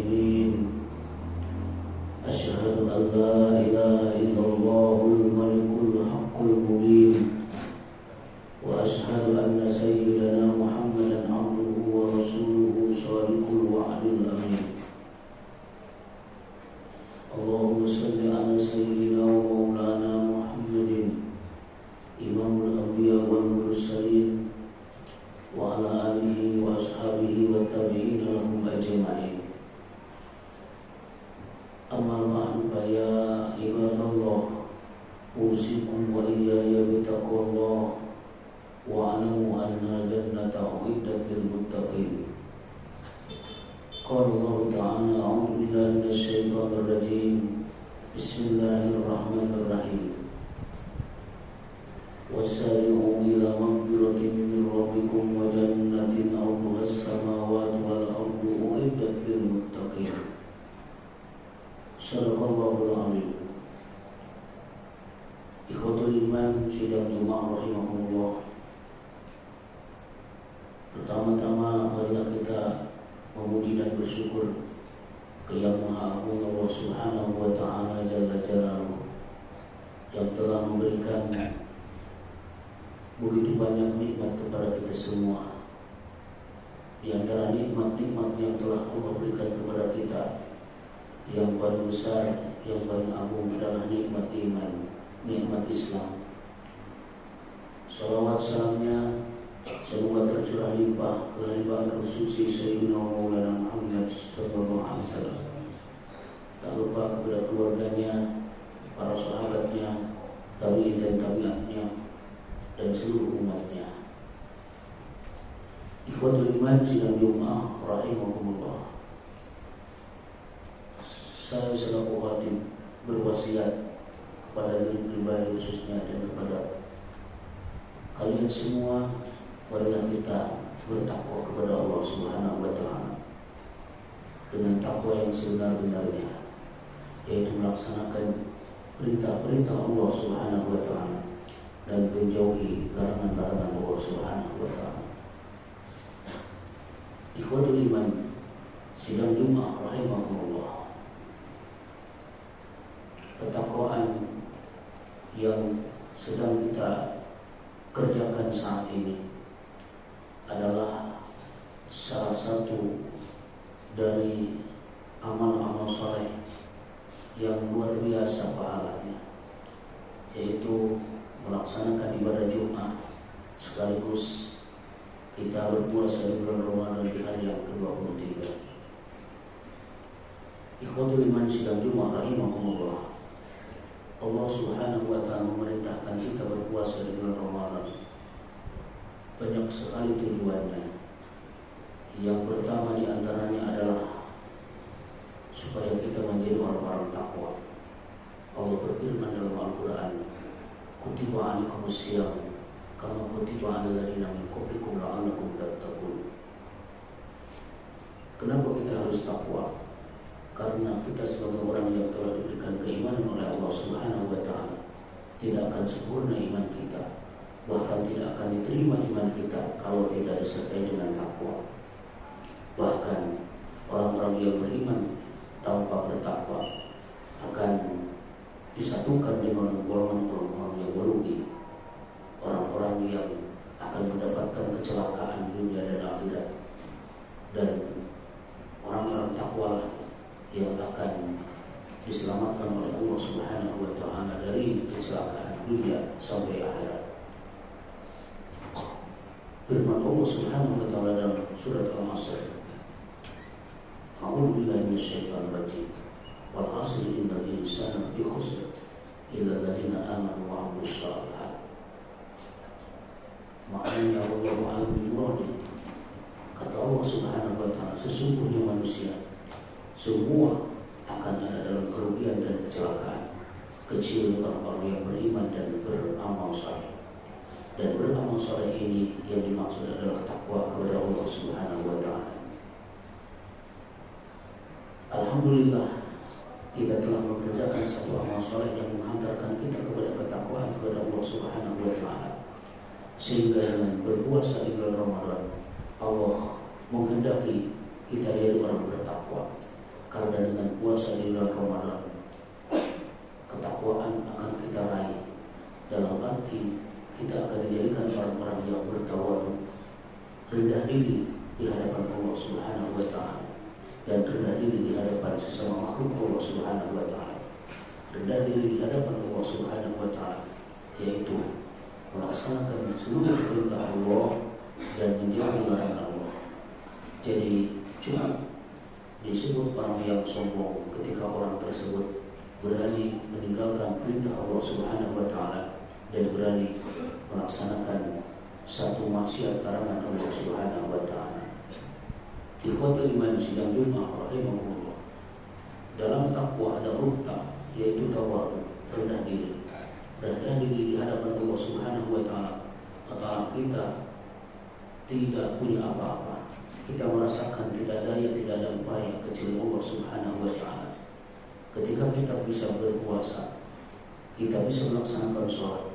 الظالمين أشهد أن لا إله إلا الله الملك الحق المبين وأشهد أن سيدنا محمدا عبده ورسوله صادق الوعد الأمين اللهم صل على سيدنا ومولانا محمد إمام الأنبياء والمرسلين وعلى آله وأصحابه والتابعين لهم أجمعين أما بعد فيا عباد الله أوصيكم وإياي بتقوى الله واعلموا أن الجنة أعدت للمتقين قال الله تعالى أعوذ بالله من الشيطان الرجيم بسم الله الرحمن الرحيم وسارعوا إلى مغفرة من ربكم وجنة عرضها السماوات والأرض أعدت للمتقين صدق الله العظيم. Ikhwatul iman sidang Jumat rahimahumullah. Pertama-tama marilah kita memuji dan bersyukur ke Yang Maha Agung Allah Subhanahu wa taala Jalla Jalaluhu yang telah memberikan begitu banyak nikmat kepada kita semua. Di antara nikmat-nikmat yang telah Allah berikan kepada kita, yang paling besar, yang paling agung adalah nikmat iman, nikmat Islam. Salawat salamnya semoga tercurah limpah ke hadirat suci Sayyidina Maulana Muhammad sallallahu alaihi wasallam. Tak lupa kepada keluarganya, para sahabatnya, tabi'in dan tabi'atnya, dan seluruh umatnya. Ikhwatul iman sidang Jumat rahimakumullah. Saya selaku khatib berwasiat kepada diri pribadi khususnya dan kepada kalian semua, marilah kita bertakwa kepada Allah Subhanahu wa taala dengan takwa yang sebenar-benarnya, yaitu melaksanakan perintah-perintah Allah Subhanahu wa taala dan menjauhi larangan-larangan Allah Subhanahu wa taala. Ikhwatul iman sidang Jumat rahimahumullah. Ketakwaan yang sedang kita kerjakan saat ini adalah salah satu dari amal-amal saleh yang luar biasa pahalanya, yaitu melaksanakan ibadah Jumat sekaligus kita berpuasa di bulan Ramadan di hari yang ke-23. Ikhwatul iman sidang Jumat rahimahumullah. Allah Subhanahu wa taala memerintahkan kita berpuasa di bulan Ramadan. Banyak sekali tujuannya. Yang pertama di antaranya adalah supaya kita menjadi orang-orang takwa. Allah berfirman dalam Al-Qur'an, "Kutiba 'alaikumus syiyam kama kutiba 'alal ladzina min qablikum la'allakum tattaqun." Kenapa kita harus takwa? Karena kita sebagai orang yang telah diberikan keimanan oleh Allah Subhanahu wa taala, tidak akan sempurna iman kita, bahkan tidak akan diterima iman kita kalau tidak disertai dengan takwa. Bahkan orang-orang yang beriman tanpa bertakwa akan disatukan dengan golongan-golongan yang merugi, orang-orang yang akan mendapatkan kecelakaan dunia dan akhirat, dan orang-orang takwa yang akan diselamatkan oleh Allah Subhanahu wa taala dari kecelakaan dunia sampai akhirat. Firman Allah Subhanahu wa taala dalam surat Al-Asr, "A'udzu billahi minasyaitonir rajim. Wal 'asri innal insana lafi khusr illa alladziina aamanu wa 'amilus shalihaat." Maknanya wallahu a'lam bimuradi. Kata Allah Subhanahu wa taala, sesungguhnya manusia semua akan ada dalam kerugian dan kecelakaan, kecuali orang-orang yang beriman dan beramal saleh. Dan beramal saleh ini yang dimaksud adalah takwa kepada Allah Subhanahu wa taala. Alhamdulillah, kita telah mengerjakan satu amal saleh yang menghantarkan kita kepada ketakwaan kepada Allah Subhanahu wa taala. Sehingga dengan berpuasa di bulan Ramadan, Allah menghendaki kita jadi orang bertakwa. karena dengan puasa di bulan Ramadan ketakwaan akan kita raih, dalam arti kita akan dijadikan orang-orang yang bertawadhu, rendah diri di hadapan Allah Subhanahu wa taala, dan rendah diri di hadapan sesama makhluk Allah Subhanahu wa taala. Rendah diri di hadapan Allah Subhanahu wa taala yaitu melaksanakan seluruh perintah Allah dan menjauhi larangan Allah. Jadi cuma disebut orang yang sombong ketika orang tersebut berani meninggalkan perintah Allah Subhanahu wa taala dan berani melaksanakan satu maksiat larangan Allah Subhanahu wa taala. Ikhwatul iman sidang Jumat rahimahullah. Dalam takwa ada rukta, yaitu tawadhu, rendah diri. Rendah diri di hadapan Allah Subhanahu wa taala. Taala kita tidak punya apa-apa. Kita merasakan tidak daya, tidak ada upaya kecuali Allah Subhanahu wa taala. Ketika kita bisa berpuasa, kita bisa melaksanakan sholat,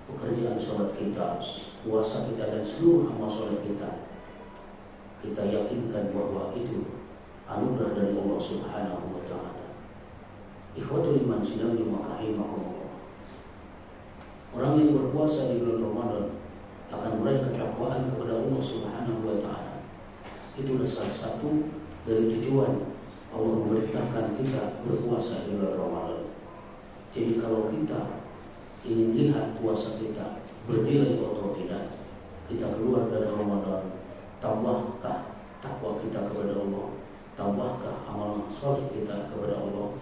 pekerjaan sholat kita, puasa kita dan seluruh amal sholat kita, kita yakinkan bahwa itu anugerah dari Allah Subhanahu wa taala. Ikhwatul iman sidang Jumat rahimahullah. Orang yang berpuasa di bulan Ramadan akan meraih ketakwaan kepada Allah Subhanahu wa taala. Itulah salah satu dari tujuan Allah memerintahkan kita berpuasa di bulan Ramadan. Jadi kalau kita ingin lihat puasa kita bernilai atau tidak, kita keluar dari Ramadan, tambahkah takwa kita kepada Allah, tambahkah amal soleh kita kepada Allah,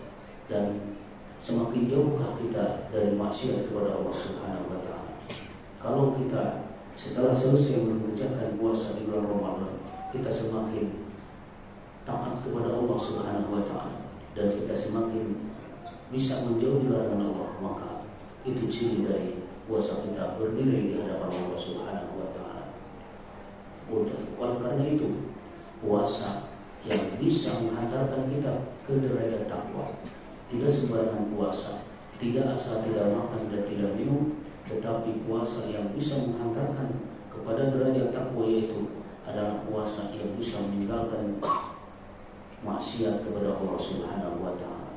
dan semakin jauhkah kita dari maksiat kepada Allah Subhanahu wa taala. Kalau kita setelah selesai mengerjakan puasa di bulan Ramadan, kita semakin taat kepada Allah Subhanahu wa taala dan kita semakin bisa menjauhi larangan Allah, maka itu ciri dari puasa kita bernilai di hadapan Allah Subhanahu wa taala. Oleh karena itu, puasa yang bisa menghantarkan kita ke derajat takwa, tidak sembarangan puasa, tidak asal tidak makan dan tidak minum, tetapi puasa yang bisa menghantarkan kepada derajat takwa, yaitu adalah puasa yang bisa meninggalkan maksiat kepada Allah Subhanahu wa taala.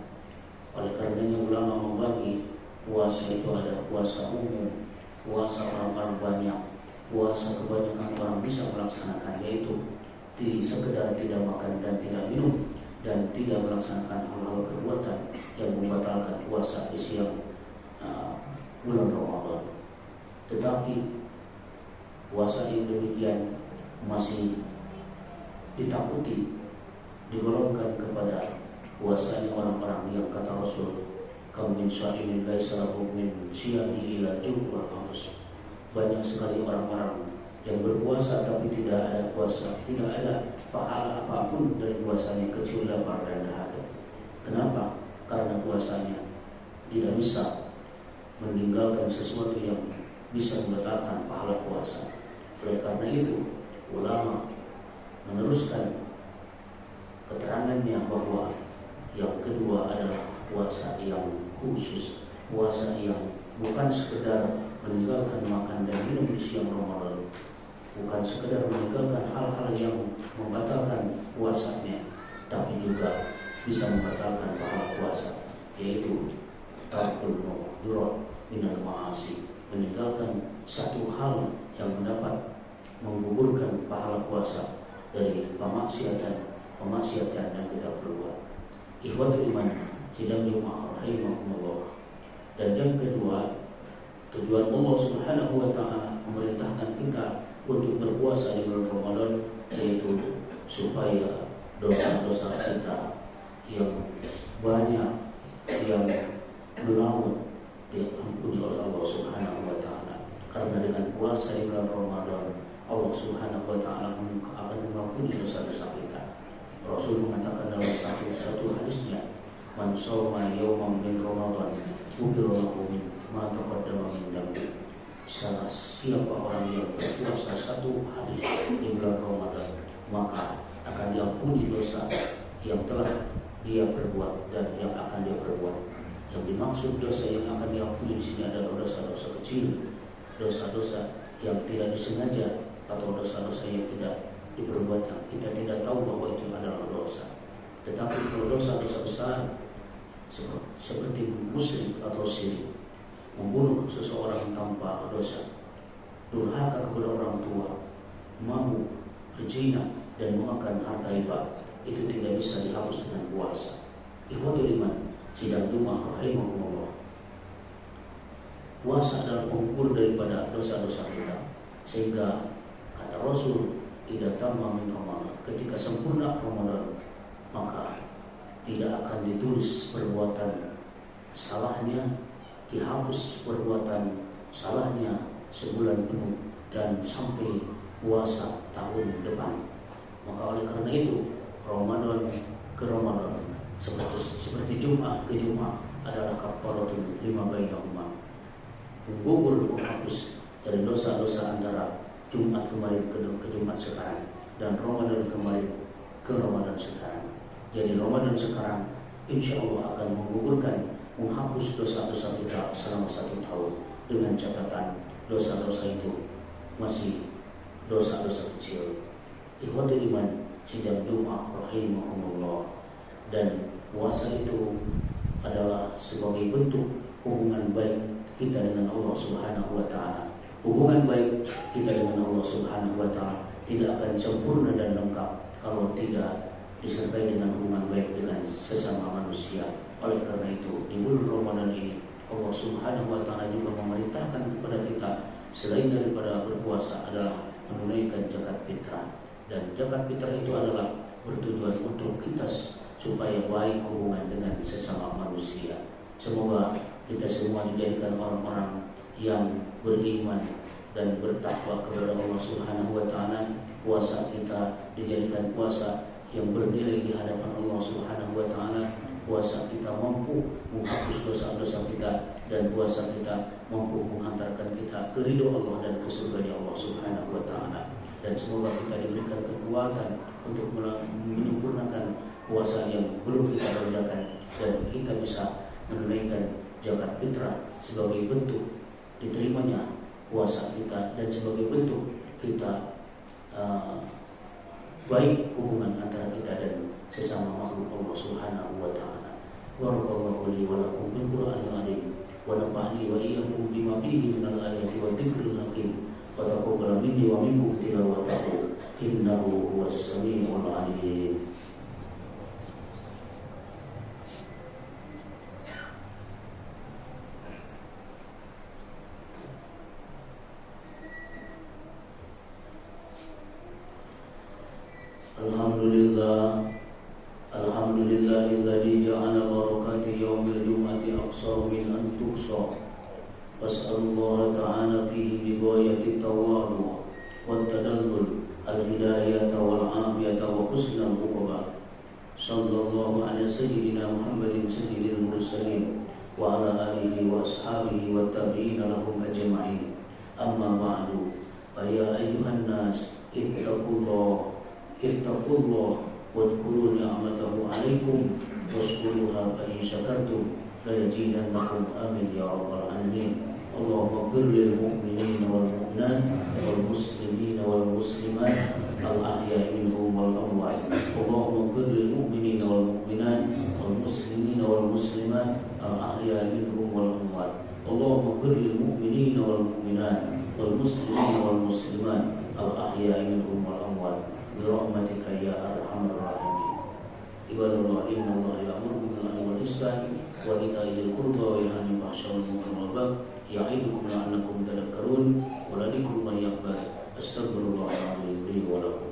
Oleh karenanya ulama membagi puasa itu ada puasa umum, puasa orang-orang banyak, puasa kebanyakan orang bisa melaksanakan, yaitu sekedar tidak makan dan tidak minum dan tidak melaksanakan hal-hal perbuatan yang membatalkan puasa di siang bulan Ramadan. Tetapi puasa yang demikian masih ditakuti digolongkan kepada puasanya orang-orang yang kata Rasul, kam min sha'imin laisa lahu min siyamihi illa ju'wa faqas. Banyak sekali orang-orang yang berpuasa tapi tidak ada puasa, tidak ada pahala apapun dari puasanya kecuali lapar dan dahaga. Kenapa? Karena puasanya tidak bisa meninggalkan sesuatu yang bisa membatalkan pahala puasa. Oleh karena itu, ulama meneruskan keterangannya bahwa yang kedua adalah puasa yang khusus, puasa yang bukan sekedar meninggalkan makan dan minum di siang Ramadan, bukan sekedar meninggalkan hal-hal yang membatalkan puasanya, tapi juga bisa membatalkan pahala puasa, yaitu tarkul muhdurat minal ma'asi, meninggalkan satu hal yang mendapat menggugurkan pahala puasa dari pemaksiatan yang kita perbuat. Ikhwatul iman sidang Jumat rahimahumullah. Dan yang kedua, tujuan Allah Subhanahu wa taala memerintahkan kita untuk berpuasa di bulan Ramadan, yaitu supaya dosa-dosa kita yang banyak yang melaut diampuni oleh Allah Subhanahu wa taala. Karena dengan puasa di bulan Ramadan, Allah Subhanahu wa taala akan mengampuni dosa-dosa kita. Rasul mengatakan dalam satu hadisnya, man shoma yawman min Ramadan ghufira lahu ma taqaddama min dhanbi. Siapa orang yang berpuasa satu hari di bulan Ramadan, maka akan diampuni dosa yang telah dia perbuat dan yang akan dia perbuat. Yang dimaksud dosa yang akan diampuni di sini adalah dosa-dosa kecil, dosa-dosa yang tidak disengaja, atau dosa-dosa yang tidak diperbuat yang kita tidak tahu bahwa itu adalah dosa. Tetapi kalau dosa-dosa besar seperti musyrik atau syirik, membunuh seseorang tanpa dosa, durhaka kepada orang tua, mabuk, berzina, dan memakan harta hibah, itu tidak bisa dihapus dengan puasa. Ikhwatul iman, sidang Jumat rahimahumullah. Puasa adalah pengukur daripada dosa-dosa kita, sehingga kata Rasul, idza tamma min Ramadan, ketika sempurna Ramadan, maka tidak akan ditulis perbuatan salahnya, dihapus perbuatan salahnya sebulan penuh dan sampai puasa tahun depan. Maka oleh karena itu Ramadan ke Ramadan seperti Jumat ke Jumat adalah kafaratun lima bainahuma, menggugur, menghapus dari dosa-dosa antara Jumat kemarin ke Jumat sekarang dan Ramadan kemarin ke Ramadan sekarang. Jadi Ramadan sekarang insya Allah akan menggugurkan, menghapus dosa-dosa kita selama 1 tahun, dengan catatan dosa-dosa itu masih dosa-dosa kecil. Ikhwatul iman, sidang Jumat rahimahumullah. Dan puasa itu adalah sebagai bentuk hubungan baik kita dengan Allah Subhanahu wa taala. Hubungan baik kita dengan Allah Subhanahu wa taala tidak akan sempurna dan lengkap kalau tidak disertai dengan hubungan baik dengan sesama manusia. Oleh karena itu, di bulan Ramadan ini Allah Subhanahu wa taala juga memerintahkan kepada kita selain daripada berpuasa adalah menunaikan zakat fitrah. Dan zakat fitrah itu adalah bertujuan untuk kita supaya baik hubungan dengan sesama manusia. Semoga kita semua dijadikan orang-orang yang beriman dan bertakwa kepada Allah Subhanahu wa taala. Puasa kita dijadikan puasa yang bernilai di hadapan Allah Subhanahu wa taala. Puasa kita mampu menghapus dosa-dosa kita, dan puasa kita mampu menghantarkan kita ke ridho Allah dan ke surga Allah Subhanahu wa taala. Dan semoga kita diberikan kekuatan untuk menyempurnakan puasa yang belum kita kerjakan, dan kita bisa menunaikan zakat fitrah sebagai bentuk diterimanya puasa kita dan sebagai bentuk kita baik hubungan antara kita dan sesama makhluk Allah Subhanahu wa taala. Barakallahu li wa lakum bil Qur'anil azim wa nafa'ani wa iyyakum bima fihi minal ayati wa dzikril hakim wa taqabbal minni wa minkum tilawatahu innahu huwas samiul alim. Alhamdulillahilladzi ja'ala barakati yaumil jum'ati aqsar min an tuhsa. Was'alullah ta'ala fihi bi ghayati tawadu wa tadallul al-hidayata wal 'afiyata wa husnal uqba. Sallallahu ala sayyidina Muhammadin sayyidil mursalin wa ala alihi wa ashabihi wa tabi'ina lahum ajma'in. Amma ba'du, fa ya ayyuhan nas ittaqullah wadhkuru ni'matahu 'alaikum washkuruha fa in syakartum la yazidannakum. Amin ya rabbal alamin. Allahumma ighfir lil mu'minina wal mu'minat wal muslimina wal muslimat al ahya'i minhum wal amwat. Allahumma ighfir lil mu'minina wal mu'minat wal muslimina wal muslimat al ahya'i minhum wal amwat. Allahumma ighfir lil mu'minina wal mu'minat wal muslimina wal muslimat al ahya'i minhum wal amwat. Birahmatika ya arhamar rahimin. Ibadallah, innallaha ya'muru bil 'adli wal ihsan wa ita'i dzil qurba wa yanha 'anil fahsya'i wal munkari wal baghi ya'idukum la'allakum tadhakkarun. Wa la dzikrullahi akbar. Astaghfirullahal azim li wa lakum.